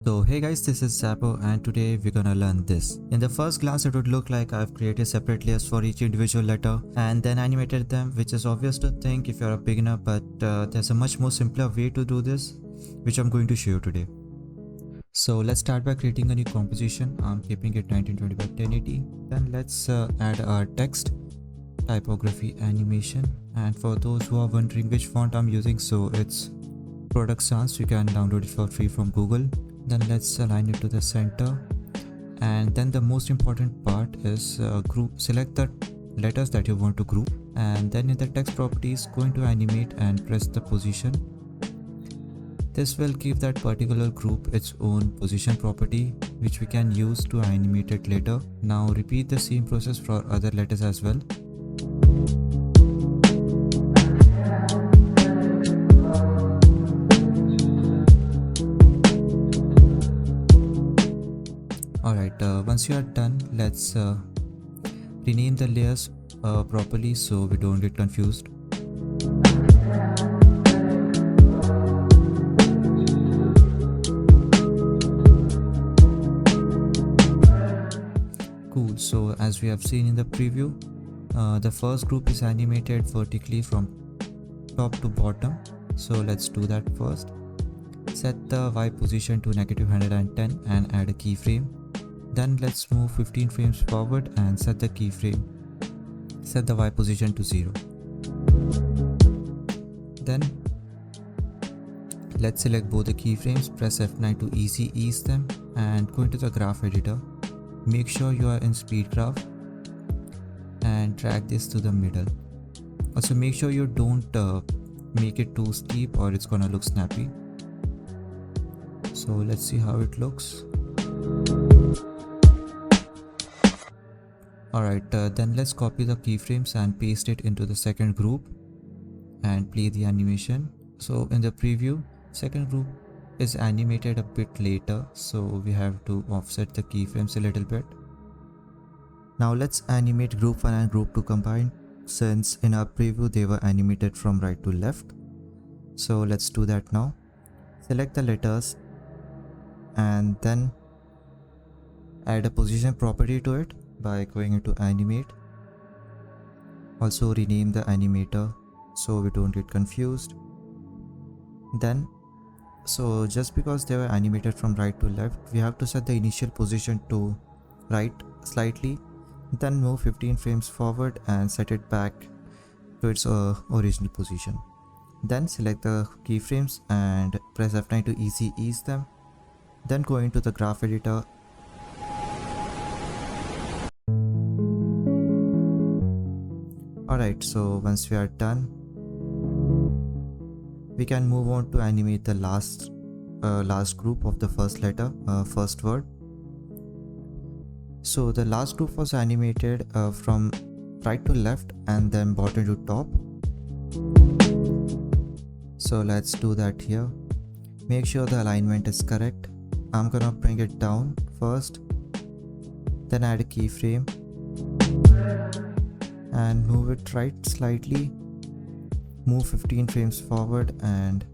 So hey guys, this is Zappo and today we're gonna learn this. In the first glance it would look like I've created separate layers for each individual letter and then animated them, which is obvious to think if you're a beginner, but there's a much more simpler way to do this, which I'm going to show you today. So let's start by creating a new composition. I'm keeping it 1920 by 1080. Then let's add our text, typography, animation, and for those who are wondering which font I'm using, so it's Product Sans. You can download it for free from Google. Then let's align it to the center, and then the most important part is select the letters that you want to group, and then in the text properties go into animate and press the position. This will give that particular group its own position property, which we can use to animate it later. Now repeat the same process for other letters as well. Alright, once you are done, let's rename the layers properly so we don't get confused. Cool, so as we have seen in the preview, the first group is animated vertically from top to bottom. So let's do that first. Set the Y position to -110 and add a keyframe. Then let's move 15 frames forward and set the keyframe. Set the Y position to 0. Then let's select both the keyframes, press F9 to easy ease them and go into the graph editor. Make sure you are in speed graph and drag this to the middle. Also make sure you don't make it too steep or it's gonna look snappy. So let's see how it looks. Alright, then let's copy the keyframes and paste it into the second group and play the animation. So in the preview, second group is animated a bit later, so we have to offset the keyframes a little bit. Now let's animate group 1 and group 2 combined, since in our preview they were animated from right to left. So let's do that now. Select the letters and then add a position property to it by going into animate. Also rename the animator so we don't get confused. Then, so just because they were animated from right to left, we have to set the initial position to right slightly, then move 15 frames forward and set it back to its original position. Then select the keyframes and press F9 to easy ease them. Then go into the graph editor. Alright, so once we are done, we can move on to animate the last group of the first letter, first word. So the last group was animated from right to left and then bottom to top. So let's do that here. Make sure the alignment is correct. I'm gonna bring it down first, then add a keyframe and move it right slightly. Move 15 frames forward and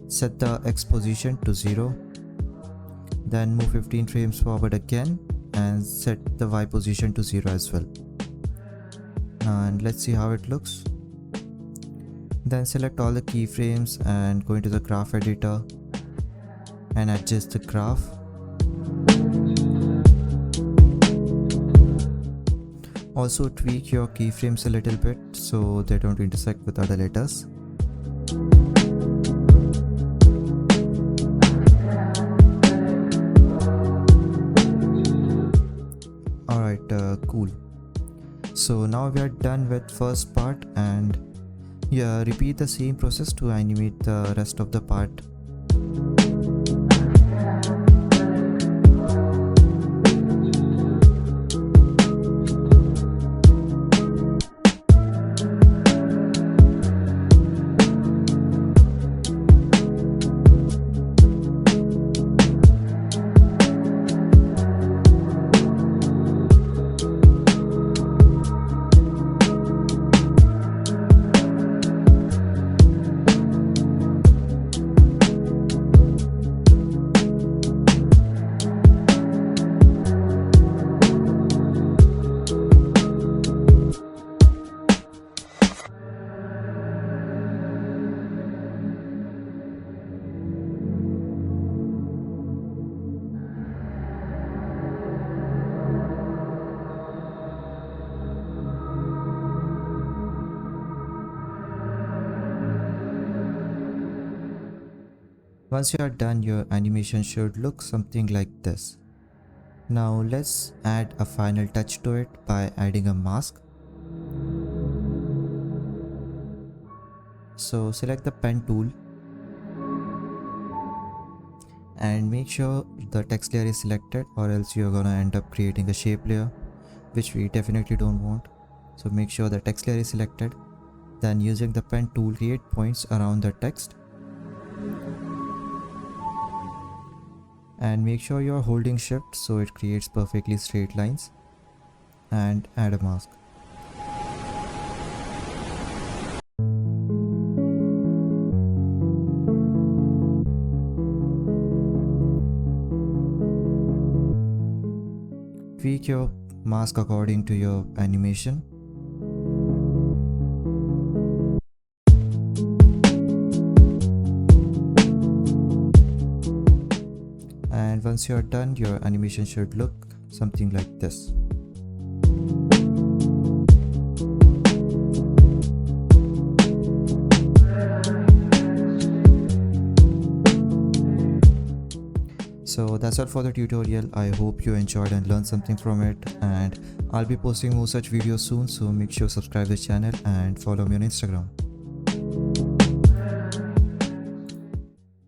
set the X position to 0. Then move 15 frames forward again and set the Y position to 0 as well. And let's see how it looks. Then select all the keyframes and go into the graph editor and adjust the graph. Also tweak your keyframes a little bit so they don't intersect with other letters. Alright, cool. So now we are done with first part, and yeah, repeat the same process to animate the rest of the part. Once you are done, your animation should look something like this. Now let's add a final touch to it by adding a mask. So select the pen tool and make sure the text layer is selected, or else you're gonna end up creating a shape layer, which we definitely don't want. So make sure the text layer is selected. Then using the pen tool, create points around the text and make sure you're holding shift so it creates perfectly straight lines, and add a mask. Tweak your mask according to your animation. And once you're done, your animation should look something like this. So that's all for the tutorial. I hope you enjoyed and learned something from it, and I'll be posting more such videos soon, so make sure to subscribe the channel and follow me on Instagram.